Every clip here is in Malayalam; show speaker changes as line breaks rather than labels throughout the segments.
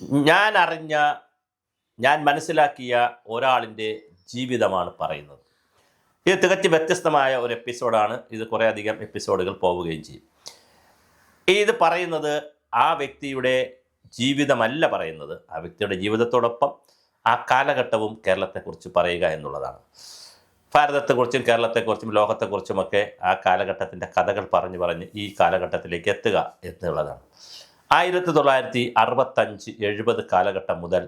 ഞാൻ അറിഞ്ഞ, ഞാൻ മനസ്സിലാക്കിയ ഒരാളിൻ്റെ ജീവിതമാണ് പറയുന്നത്. ഇത് തികച്ചും വ്യത്യസ്തമായ ഒരു എപ്പിസോഡാണ്. ഇത് കുറേ അധികം എപ്പിസോഡുകൾ പോവുകയും ചെയ്യും. ഇത് പറയുന്നത് ആ വ്യക്തിയുടെ ജീവിതമല്ല പറയുന്നത്. ആ വ്യക്തിയുടെ ജീവിതത്തോടൊപ്പം ആ കാലഘട്ടവും കേരളത്തെക്കുറിച്ച് പറയുക എന്നുള്ളതാണ്. ഭാരതത്തെക്കുറിച്ചും കേരളത്തെക്കുറിച്ചും ലോകത്തെക്കുറിച്ചുമൊക്കെ ആ കാലഘട്ടത്തിൻ്റെ കഥകൾ പറഞ്ഞ് പറഞ്ഞ് ഈ കാലഘട്ടത്തിലേക്ക് എത്തുക എന്നുള്ളതാണ്. 1965-70 കാലഘട്ടം മുതൽ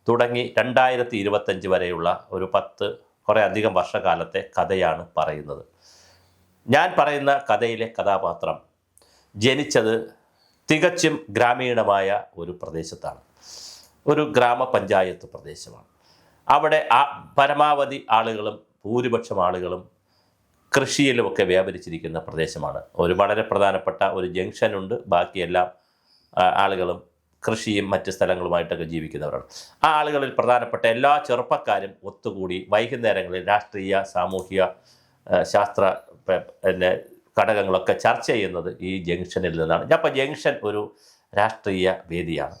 തുടങ്ങി 2025 വരെയുള്ള ഒരു കുറേ അധികം വർഷകാലത്തെ കഥയാണ് പറയുന്നത്. ഞാൻ പറയുന്ന കഥയിലെ കഥാപാത്രം ജനിച്ചത് തികച്ചും ഗ്രാമീണമായ ഒരു പ്രദേശത്താണ്. ഒരു ഗ്രാമപഞ്ചായത്ത് പ്രദേശമാണ്. അവിടെ പരമാവധി ആളുകളും ഭൂരിപക്ഷം ആളുകളും കൃഷിയിലുമൊക്കെ വ്യാപരിച്ചിരിക്കുന്ന പ്രദേശമാണ്. ഒരു വളരെ പ്രധാനപ്പെട്ട ഒരു ജംഗ്ഷനുണ്ട്. ബാക്കിയെല്ലാം ആളുകളും കൃഷിയും മറ്റ് സ്ഥലങ്ങളുമായിട്ടൊക്കെ ജീവിക്കുന്നവരാണ്. ആ ആളുകളിൽ പ്രധാനപ്പെട്ട എല്ലാ ചെറുപ്പക്കാരും ഒത്തുകൂടി വൈകുന്നേരങ്ങളിൽ രാഷ്ട്രീയ, സാമൂഹിക, ശാസ്ത്ര ഘടകങ്ങളൊക്കെ ചർച്ച ചെയ്യുന്നത് ഈ ജംഗ്ഷനിൽ നിന്നാണ്. അപ്പോൾ ജംഗ്ഷൻ ഒരു രാഷ്ട്രീയ വേദിയാണ്.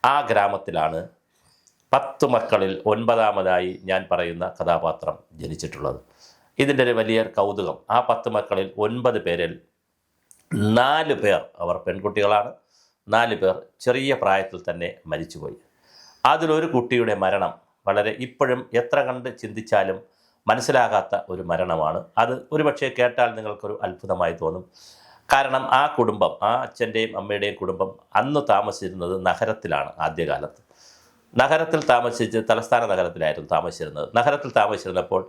ആ ഗ്രാമത്തിലാണ് 10 മക്കളിൽ 9ാമതായി ഞാൻ പറയുന്ന കഥാപാത്രം ജനിച്ചിട്ടുള്ളത്. ഇതിൻ്റെ ഒരു വലിയ കൗതുകം, ആ 10 മക്കളിൽ 9 പേരിൽ 4 പേർ അവർ പെൺകുട്ടികളാണ്. 4 പേർ ചെറിയ പ്രായത്തിൽ തന്നെ മരിച്ചുപോയി. അതിലൊരു കുട്ടിയുടെ മരണം വളരെ ഇപ്പോഴും എത്ര കണ്ട് ചിന്തിച്ചാലും മനസ്സിലാകാത്ത ഒരു മരണമാണ്. അത് ഒരുപക്ഷെ കേട്ടാൽ നിങ്ങൾക്കൊരു അത്ഭുതമായി തോന്നും. കാരണം ആ കുടുംബം, ആ അച്ഛൻ്റെയും അമ്മയുടെയും കുടുംബം അന്ന് താമസിച്ചിരുന്നത് നഗരത്തിലാണ്. ആദ്യകാലത്ത് നഗരത്തിൽ താമസിച്ച് തലസ്ഥാന നഗരത്തിലായിരുന്നു താമസിച്ചിരുന്നത്. നഗരത്തിൽ താമസിച്ചിരുന്നപ്പോൾ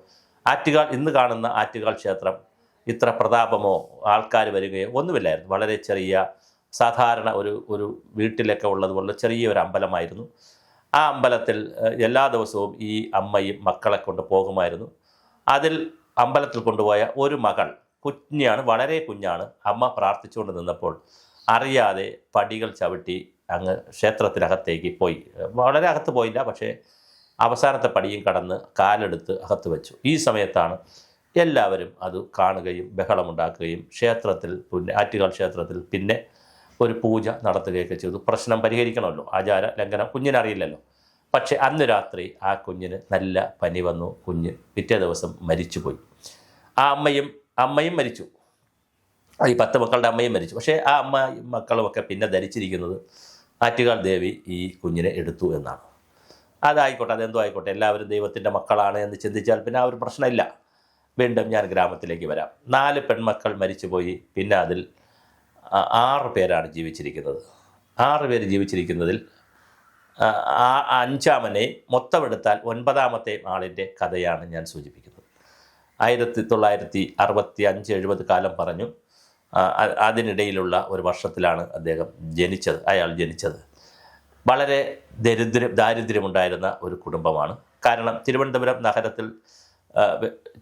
ആറ്റുകാൽ, ഇന്ന് കാണുന്ന ആറ്റുകാൽ ക്ഷേത്രം ഇത്ര പ്രതാപമോ ആൾക്കാർ വരികയോ ഒന്നുമില്ലായിരുന്നു. വളരെ ചെറിയ സാധാരണ ഒരു വീട്ടിലൊക്കെ ഉള്ളതുപോലെ ചെറിയൊരു അമ്പലമായിരുന്നു. ആ അമ്പലത്തിൽ എല്ലാ ദിവസവും ഈ അമ്മയും മക്കളെ കൊണ്ട് പോകുമായിരുന്നു. അതിൽ അമ്പലത്തിൽ കൊണ്ടുപോയ ഒരു മകൾ, കുഞ്ഞാണ്, വളരെ കുഞ്ഞാണ്. അമ്മ പ്രാർത്ഥിച്ചുകൊണ്ട് നിന്നപ്പോൾ അറിയാതെ പടികൾ ചവിട്ടി അങ്ങ് ക്ഷേത്രത്തിനകത്തേക്ക് പോയി. വളരെ അകത്ത് പോയില്ല, പക്ഷേ അവസാനത്തെ പടിയും കടന്ന് കാലെടുത്ത് അകത്ത് വെച്ചു. ഈ സമയത്താണ് എല്ലാവരും അത് കാണുകയും ബഹളമുണ്ടാക്കുകയും ക്ഷേത്രത്തിൽ, ആറ്റുകാൽ ക്ഷേത്രത്തിൽ പിന്നെ ഒരു പൂജ നടത്തുകയൊക്കെ ചെയ്തു. പ്രശ്നം പരിഹരിക്കണമല്ലോ, ആചാര ലംഘനം കുഞ്ഞിനറിയില്ലല്ലോ. പക്ഷേ അന്ന് രാത്രി ആ കുഞ്ഞിന് നല്ല പനി വന്നു. കുഞ്ഞ് പിറ്റേ ദിവസം മരിച്ചുപോയി. ആ അമ്മയും മരിച്ചു. ഈ 10 മക്കളുടെ അമ്മയും മരിച്ചു. പക്ഷേ ആ മക്കളുമൊക്കെ പിന്നെ ധരിച്ചിരിക്കുന്നത് ആറ്റുകാൽ ദേവി ഈ കുഞ്ഞിനെ എടുത്തു എന്നാണ്. അതായിക്കോട്ടെ, അതെന്തോ ആയിക്കോട്ടെ, എല്ലാവരും ദൈവത്തിൻ്റെ മക്കളാണ് എന്ന് ചിന്തിച്ചാൽ പിന്നെ ആ ഒരു പ്രശ്നമില്ല. വീണ്ടും ഞാൻ ഗ്രാമത്തിലേക്ക് വരാം. 4 പെൺമക്കൾ മരിച്ചുപോയി. പിന്നെ അതിൽ 6 പേരാണ് ജീവിച്ചിരിക്കുന്നത്. 6 പേര് ജീവിച്ചിരിക്കുന്നതിൽ 5ാമനെ മൊത്തമെടുത്താൽ 9ാമത്തെ ആളിൻ്റെ കഥയാണ് ഞാൻ സൂചിപ്പിക്കുന്നത്. 1965-70 കാലം പറഞ്ഞു. അതിനിടയിലുള്ള ഒരു വർഷത്തിലാണ് അയാൾ ജനിച്ചത്. വളരെ ദാരിദ്ര്യമുണ്ടായിരുന്ന ഒരു കുടുംബമാണ്. കാരണം തിരുവനന്തപുരം നഗരത്തിൽ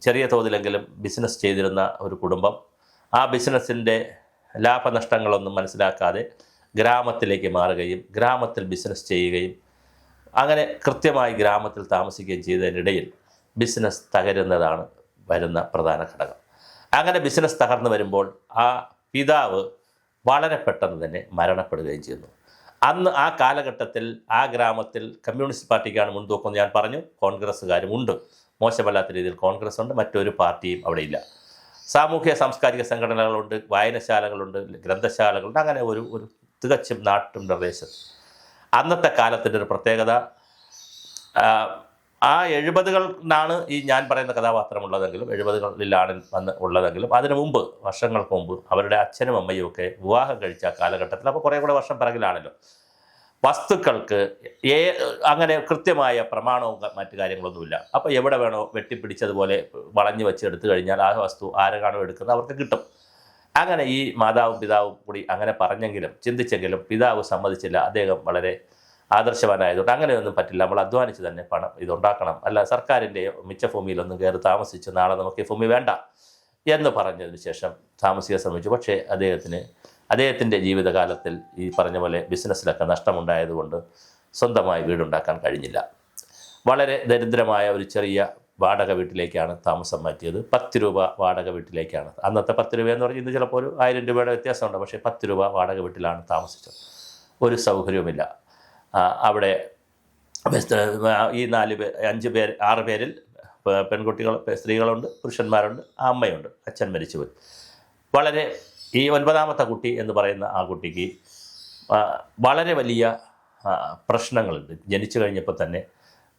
ചെറിയ തോതിലെങ്കിലും ബിസിനസ് ചെയ്തിരുന്ന ഒരു കുടുംബം ആ ബിസിനസ്സിൻ്റെ ലാഭനഷ്ടങ്ങളൊന്നും മനസ്സിലാക്കാതെ ഗ്രാമത്തിലേക്ക് മാറുകയും ഗ്രാമത്തിൽ ബിസിനസ് ചെയ്യുകയും അങ്ങനെ കൃത്യമായി ഗ്രാമത്തിൽ താമസിക്കുകയും ചെയ്തതിനിടയിൽ ബിസിനസ് തകരുന്നതാണ് വരുന്ന പ്രധാന ഘടകം. അങ്ങനെ ബിസിനസ് തകർന്നു വരുമ്പോൾ ആ പിതാവ് വളരെ പെട്ടെന്ന് തന്നെ മരണപ്പെടുകയും ചെയ്യുന്നു. അന്ന് ആ കാലഘട്ടത്തിൽ ആ ഗ്രാമത്തിൽ കമ്മ്യൂണിസ്റ്റ് പാർട്ടിക്കാണ് മുൻതൂക്കം ഞാൻ പറഞ്ഞു. കോൺഗ്രസ്സുകാരും ഉണ്ട്, മോശമല്ലാത്ത രീതിയിൽ കോൺഗ്രസ് ഉണ്ട്, മറ്റൊരു പാർട്ടിയും അവിടെ ഇല്ല. സാമൂഹ്യ സാംസ്കാരിക സംഘടനകളുണ്ട്, വായനശാലകളുണ്ട്, ഗ്രന്ഥശാലകളുണ്ട്. അങ്ങനെ ഒരു തികച്ചും നാട്ടും പ്രദേശം. അന്നത്തെ കാലത്തിൻ്റെ ഒരു പ്രത്യേകത, ആ 70കളിലാണ് ഈ ഞാൻ പറയുന്ന കഥാപാത്രം ഉള്ളതെങ്കിലും 70കളിലാണ് ഉള്ളതെങ്കിലും അതിനു മുമ്പ്, വർഷങ്ങൾക്ക് മുമ്പ് അവരുടെ അച്ഛനും അമ്മയും ഒക്കെ വിവാഹം കഴിച്ച കാലഘട്ടത്തിൽ, അപ്പോൾ കുറേ കൂടെ വർഷം പിറകിലാണല്ലോ, വസ്തുക്കൾക്ക് അങ്ങനെ കൃത്യമായ പ്രമാണവും മറ്റു കാര്യങ്ങളൊന്നുമില്ല. അപ്പോൾ എവിടെ വേണോ വെട്ടിപ്പിടിച്ചതുപോലെ വളഞ്ഞു വെച്ച് എടുത്തു കഴിഞ്ഞാൽ ആ വസ്തു ആരാണോ എടുക്കുന്നത് അവർക്ക് കിട്ടും. അങ്ങനെ ഈ മാതാവും പിതാവും കൂടി അങ്ങനെ പറഞ്ഞെങ്കിലും ചിന്തിച്ചെങ്കിലും പിതാവ് സമ്മതിച്ചില്ല. അദ്ദേഹം വളരെ ആദർശവാനായതുകൊണ്ട് അങ്ങനെയൊന്നും പറ്റില്ല, നമ്മൾ അധ്വാനിച്ച് തന്നെ പണം ഇതുണ്ടാക്കണം, അല്ല സർക്കാരിൻ്റെ മിച്ച ഭൂമിയിലൊന്നും കയറി താമസിച്ച് നാളെ നമുക്ക് ഈ ഭൂമി വേണ്ട എന്ന് പറഞ്ഞതിന് ശേഷം താമസിക്കാൻ ശ്രമിച്ചു. പക്ഷേ അദ്ദേഹത്തിൻ്റെ ജീവിതകാലത്തിൽ ഈ പറഞ്ഞ പോലെ ബിസിനസ്സിലൊക്കെ നഷ്ടമുണ്ടായതുകൊണ്ട് സ്വന്തമായി വീടുണ്ടാക്കാൻ കഴിഞ്ഞില്ല. വളരെ ദരിദ്രമായ ഒരു ചെറിയ വാടക വീട്ടിലേക്കാണ് താമസം മാറ്റിയത്. 10 രൂപ വാടക വീട്ടിലേക്കാണ്. അന്നത്തെ 10 രൂപ എന്ന് പറഞ്ഞാൽ ഇന്ന് ചിലപ്പോൾ ഒരു 1000 രൂപയുടെ വ്യത്യാസമുണ്ട്. പക്ഷേ 10 രൂപ വാടക വീട്ടിലാണ് താമസിച്ചത്. ഒരു സൗകര്യവുമില്ല. അവിടെ ഈ 5 പേർ 6 പേരിൽ പെൺകുട്ടികൾ സ്ത്രീകളുണ്ട്, പുരുഷന്മാരുണ്ട്, അമ്മയുണ്ട്. അച്ഛൻ മരിച്ചുപോയി. വളരെ ഈ 9ാമത്തെ കുട്ടി എന്ന് പറയുന്ന ആ കുട്ടിക്ക് വളരെ വലിയ പ്രശ്നങ്ങളുണ്ട്. ജനിച്ചു കഴിഞ്ഞപ്പോൾ തന്നെ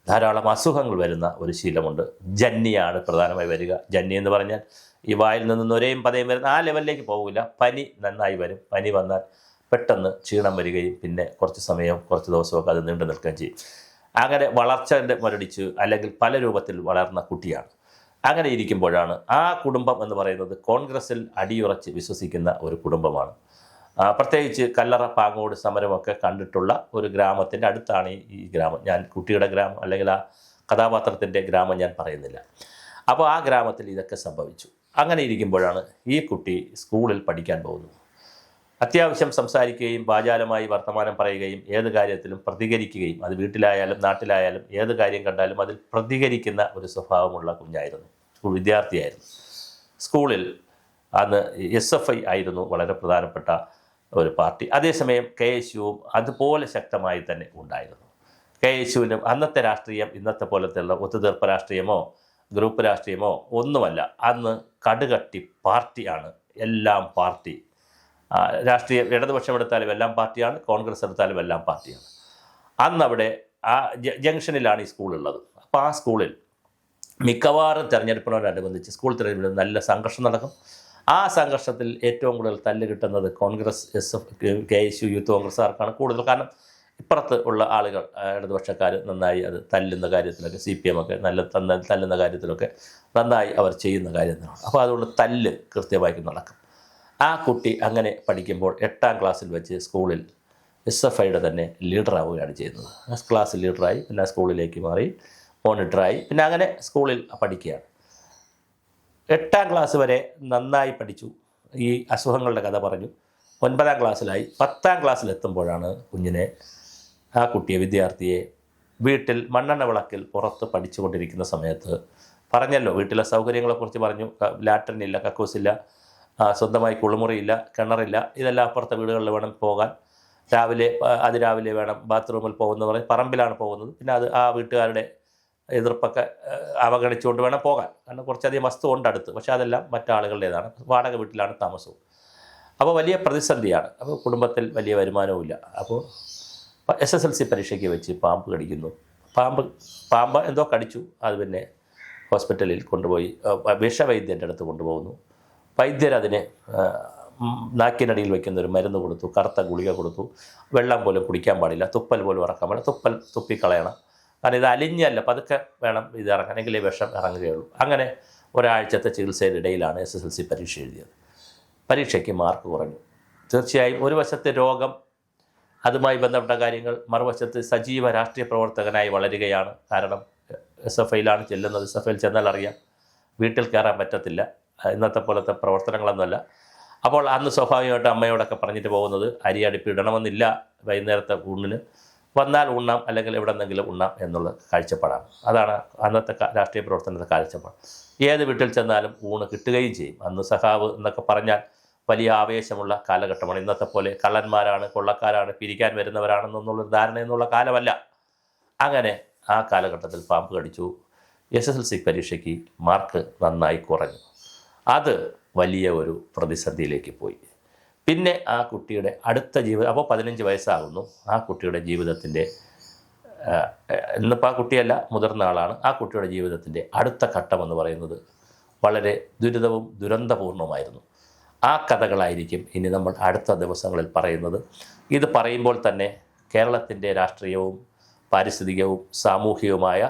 ധാരാളം അസുഖങ്ങൾ വരുന്ന ഒരു ശീലമുണ്ട്. ജന്നിയാണ് പ്രധാനമായി വരിക. ജന്നി എന്ന് പറഞ്ഞാൽ ഈ വായിൽ നിന്ന് നൊരയും പതയും വരുന്ന ആ ലെവലിലേക്ക് പോകില്ല. പനി നന്നായി വരും. പനി വന്നാൽ പെട്ടെന്ന് ക്ഷീണം വരികയും പിന്നെ കുറച്ച് ദിവസമൊക്കെ അത് നീണ്ടു നിൽക്കുകയും ചെയ്യും. അങ്ങനെ വളർച്ചയുടെ മുരടിച്ച് അല്ലെങ്കിൽ പല രൂപത്തിൽ വളർന്ന കുട്ടിയാണ്. അങ്ങനെ ഇരിക്കുമ്പോഴാണ് ആ കുടുംബം എന്ന് പറയുന്നത് കോൺഗ്രസ്സിൽ അടിയുറച്ച് വിശ്വസിക്കുന്ന ഒരു കുടുംബമാണ്. പ്രത്യേകിച്ച് കല്ലറ പാങ്ങോട് സമരമൊക്കെ കണ്ടിട്ടുള്ള ഒരു ഗ്രാമത്തിൻ്റെ അടുത്താണ് ഈ ഗ്രാമം. ഞാൻ കുട്ടിയുടെ ഗ്രാമം അല്ലെങ്കിൽ ആ കഥാപാത്രത്തിൻ്റെ ഗ്രാമം ഞാൻ പറയുന്നില്ല. അപ്പോൾ ആ ഗ്രാമത്തിൽ ഇതൊക്കെ സംഭവിച്ചു. അങ്ങനെ ഇരിക്കുമ്പോഴാണ് ഈ കുട്ടി സ്കൂളിൽ പഠിക്കാൻ പോകുന്നത്. അത്യാവശ്യം സംസാരിക്കുകയും വാചാലമായി വർത്തമാനം പറയുകയും ഏത് കാര്യത്തിലും പ്രതികരിക്കുകയും, അത് വീട്ടിലായാലും നാട്ടിലായാലും ഏത് കാര്യം കണ്ടാലും അതിൽ പ്രതികരിക്കുന്ന ഒരു സ്വഭാവമുള്ള കുഞ്ഞായിരുന്നു. സ്കൂൾ വിദ്യാർത്ഥിയായിരുന്നു. സ്കൂളിൽ അന്ന് SFI ആയിരുന്നു വളരെ പ്രധാനപ്പെട്ട ഒരു പാർട്ടി. അതേസമയം KSUവും അതുപോലെ ശക്തമായി തന്നെ ഉണ്ടായിരുന്നു. KSUവിനും അന്നത്തെ രാഷ്ട്രീയം ഇന്നത്തെ പോലത്തെയുള്ള ഒത്തുതീർപ്പ് രാഷ്ട്രീയമോ ഗ്രൂപ്പ് രാഷ്ട്രീയമോ ഒന്നുമല്ല. അന്ന് കടുകട്ടി പാർട്ടിയാണ്. എല്ലാം പാർട്ടി. രാഷ്ട്രീയം ഇടതുപക്ഷം എടുത്താലും എല്ലാം പാർട്ടിയാണ്, കോൺഗ്രസ് എടുത്താലും എല്ലാം പാർട്ടിയാണ്. അന്നവിടെ ആ ജംഗ്ഷനിലാണ് ഈ സ്കൂളുള്ളത്. അപ്പോൾ ആ സ്കൂളിൽ മിക്കവാറും തെരഞ്ഞെടുപ്പിനോടനുബന്ധിച്ച് സ്കൂൾ തെരഞ്ഞെടുപ്പിൽ നല്ല സംഘർഷം നടക്കും. ആ സംഘർഷത്തിൽ ഏറ്റവും കൂടുതൽ തല്ല് കിട്ടുന്നത് കോൺഗ്രസ് KSU യൂത്ത് കോൺഗ്രസ്സുകാർക്കാണ് കൂടുതൽ. കാരണം ഇപ്പുറത്ത് ഉള്ള ആളുകൾ ഇടതുപക്ഷക്കാർ നന്നായി അത് തല്ലുന്ന കാര്യത്തിലൊക്കെ CPM ഒക്കെ തല്ലുന്ന കാര്യത്തിലൊക്കെ നന്നായി അവർ ചെയ്യുന്ന കാര്യങ്ങളാണ്. അപ്പോൾ അതുകൊണ്ട് തല്ല് കൃത്യമായിട്ട് നടക്കും. ആ കുട്ടി അങ്ങനെ പഠിക്കുമ്പോൾ 8ാം ക്ലാസ്സിൽ വെച്ച് സ്കൂളിൽ SFIയുടെ തന്നെ ലീഡറാവുകയാണ് ചെയ്യുന്നത്. ക്ലാസ് ലീഡറായി, പിന്നെ സ്കൂളിലേക്ക് മാറി മോണിറ്ററായി, പിന്നെ അങ്ങനെ സ്കൂളിൽ പഠിക്കുകയാണ്. 8ാം ക്ലാസ് വരെ നന്നായി പഠിച്ചു. ഈ അസുഖങ്ങളുടെ കഥ പറഞ്ഞു. 9ാം ക്ലാസ്സിലായി. 10ാം ക്ലാസ്സിലെത്തുമ്പോഴാണ് ആ വിദ്യാർത്ഥിയെ വീട്ടിൽ മണ്ണെണ്ണ വിളക്കിൽ പുറത്ത് പഠിച്ചുകൊണ്ടിരിക്കുന്ന സമയത്ത് പറഞ്ഞല്ലോ, വീട്ടിലെ സൗകര്യങ്ങളെക്കുറിച്ച് പറഞ്ഞു. ലാട്രിനില്ല, കക്കൂസില്ല, സ്വന്തമായി കുളിമുറിയില്ല, കിണറില്ല. ഇതെല്ലാം അപ്പുറത്തെ വീടുകളിൽ വേണം പോകാൻ. അതിരാവിലെ വേണം ബാത്റൂമിൽ പോകുന്നത് പറഞ്ഞ് പറമ്പിലാണ് പോകുന്നത്. പിന്നെ അത് ആ വീട്ടുകാരുടെ എതിർപ്പൊക്കെ അവഗണിച്ചുകൊണ്ട് വേണം പോകാൻ. കാരണം കുറച്ചധികം വസ്തു ഉണ്ട് അടുത്ത്. പക്ഷേ അതെല്ലാം മറ്റാളുകളുടേതാണ്. വാടക വീട്ടിലാണ് താമസവും. അപ്പോൾ വലിയ പ്രതിസന്ധിയാണ്. അപ്പോൾ കുടുംബത്തിൽ വലിയ വരുമാനവുമില്ല. അപ്പോൾ SSLC പരീക്ഷയ്ക്ക് വെച്ച് പാമ്പ് കടിക്കുന്നു. പാമ്പ് എന്തോ കടിച്ചു. അത് പിന്നെ ഹോസ്പിറ്റലിൽ കൊണ്ടുപോയി വിഷവൈദ്യൻ്റെ അടുത്ത് കൊണ്ടുപോകുന്നു. വൈദ്യരതിനെ നാക്കിനടിയിൽ വയ്ക്കുന്ന ഒരു മരുന്ന് കൊടുത്തു, കറുത്ത ഗുളിക കൊടുത്തു. വെള്ളം പോലും കുടിക്കാൻ പാടില്ല, തുപ്പൽ പോലും ഇറക്കാൻ പാടില്ല. തുപ്പിക്കളയണം. കാരണം ഇത് അലിഞ്ഞല്ല, പതുക്കെ വേണം ഇത് ഇറങ്ങണമെങ്കിൽ വിഷം ഇറങ്ങുകയുള്ളൂ. അങ്ങനെ ഒരാഴ്ചത്തെ ചികിത്സയുടെ ഇടയിലാണ് SSLC പരീക്ഷ എഴുതിയത്. പരീക്ഷയ്ക്ക് മാർക്ക് കുറഞ്ഞു. തീർച്ചയായും ഒരു വശത്തെ രോഗം, അതുമായി ബന്ധപ്പെട്ട കാര്യങ്ങൾ, മറുവശത്ത് സജീവ രാഷ്ട്രീയ പ്രവർത്തകനായി വളരുകയാണ്. കാരണം SFIയിലാണ് ചെല്ലുന്നത്. SFIയിൽ ചെന്നാൽ അറിയാം, വീട്ടിൽ കയറാൻ പറ്റത്തില്ല. ഇന്നത്തെ പോലത്തെ പ്രവർത്തനങ്ങളൊന്നുമല്ല. അപ്പോൾ അന്ന് സ്വാഭാവികമായിട്ട് അമ്മയോടൊക്കെ പറഞ്ഞിട്ട് പോകുന്നത് അരി അടുപ്പിടണമെന്നില്ല, വൈകുന്നേരത്തെ ഊണിന് വന്നാൽ ഉണ്ണാം, അല്ലെങ്കിൽ എവിടെ നിന്നെങ്കിലും ഉണ്ണാം എന്നുള്ള കാഴ്ചപ്പാടാണ്. അതാണ് അന്നത്തെ രാഷ്ട്രീയ പ്രവർത്തനത്തെ കാഴ്ചപ്പാട്. ഏത് വീട്ടിൽ ചെന്നാലും ഊണ് കിട്ടുകയും ചെയ്യും. അന്ന് സഖാവ് എന്നൊക്കെ പറഞ്ഞാൽ വലിയ ആവേശമുള്ള കാലഘട്ടമാണ്. ഇന്നത്തെ പോലെ കള്ളന്മാരാണ്, കൊള്ളക്കാരാണ്, പിരിക്കാൻ വരുന്നവരാണെന്നുള്ളൊരു ധാരണയെന്നുള്ള കാലമല്ല. അങ്ങനെ ആ കാലഘട്ടത്തിൽ പാമ്പ് കടിച്ചു. SSLC പരീക്ഷയ്ക്ക് മാർക്ക് നന്നായി കുറഞ്ഞു. അത് വലിയ ഒരു പ്രതിസന്ധിയിലേക്ക് പോയി. പിന്നെ ആ കുട്ടിയുടെ അടുത്ത ജീവിതം, അപ്പോൾ 15 വയസ്സാകുന്നു. ആ കുട്ടിയുടെ ജീവിതത്തിൻ്റെ, ഇന്നിപ്പോൾ ആ കുട്ടിയല്ല, മുതിർന്ന ആളാണ്. ആ കുട്ടിയുടെ ജീവിതത്തിൻ്റെ അടുത്ത ഘട്ടമെന്ന് പറയുന്നത് വളരെ ദുരിതവും ദുരന്തപൂർണവുമായിരുന്നു. ആ കഥകളായിരിക്കും ഇനി നമ്മൾ അടുത്ത ദിവസങ്ങളിൽ പറയുന്നത്. ഇത് പറയുമ്പോൾ തന്നെ കേരളത്തിൻ്റെ രാഷ്ട്രീയവും പാരിസ്ഥിതികവും സാമൂഹികവുമായ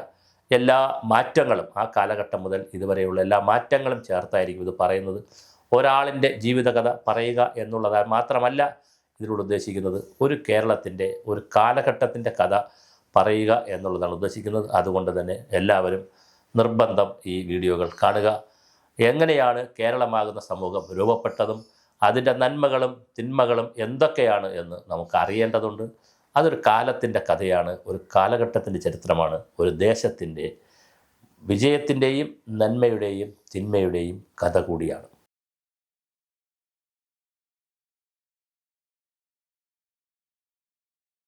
എല്ലാ മാറ്റങ്ങളും, ആ കാലഘട്ടം മുതൽ ഇതുവരെയുള്ള എല്ലാ മാറ്റങ്ങളും ചേർത്തായിരിക്കും ഇത് പറയുന്നത്. ഒരാളിൻ്റെ ജീവിതകഥ പറയുക എന്നുള്ളത് മാത്രമല്ല ഇതിലൂടെ ഉദ്ദേശിക്കുന്നത്. ഒരു കേരളത്തിൻ്റെ ഒരു കാലഘട്ടത്തിൻ്റെ കഥ പറയുക എന്നുള്ളതാണ് ഉദ്ദേശിക്കുന്നത്. അതുകൊണ്ട് തന്നെ എല്ലാവരും നിർബന്ധം ഈ വീഡിയോകൾ കാണുക. എങ്ങനെയാണ് കേരളമാകുന്ന സമൂഹം രൂപപ്പെട്ടതും അതിൻ്റെ നന്മകളും തിന്മകളും എന്തൊക്കെയാണ് എന്ന് നമുക്ക് അറിയേണ്ടതുണ്ട്. അതൊരു കാലത്തിൻ്റെ കഥയാണ്, ഒരു കാലഘട്ടത്തിൻ്റെ ചരിത്രമാണ്, ഒരു ദേശത്തിൻ്റെ വിജയത്തിൻ്റെയും നന്മയുടെയും തിന്മയുടെയും കഥ കൂടിയാണ്.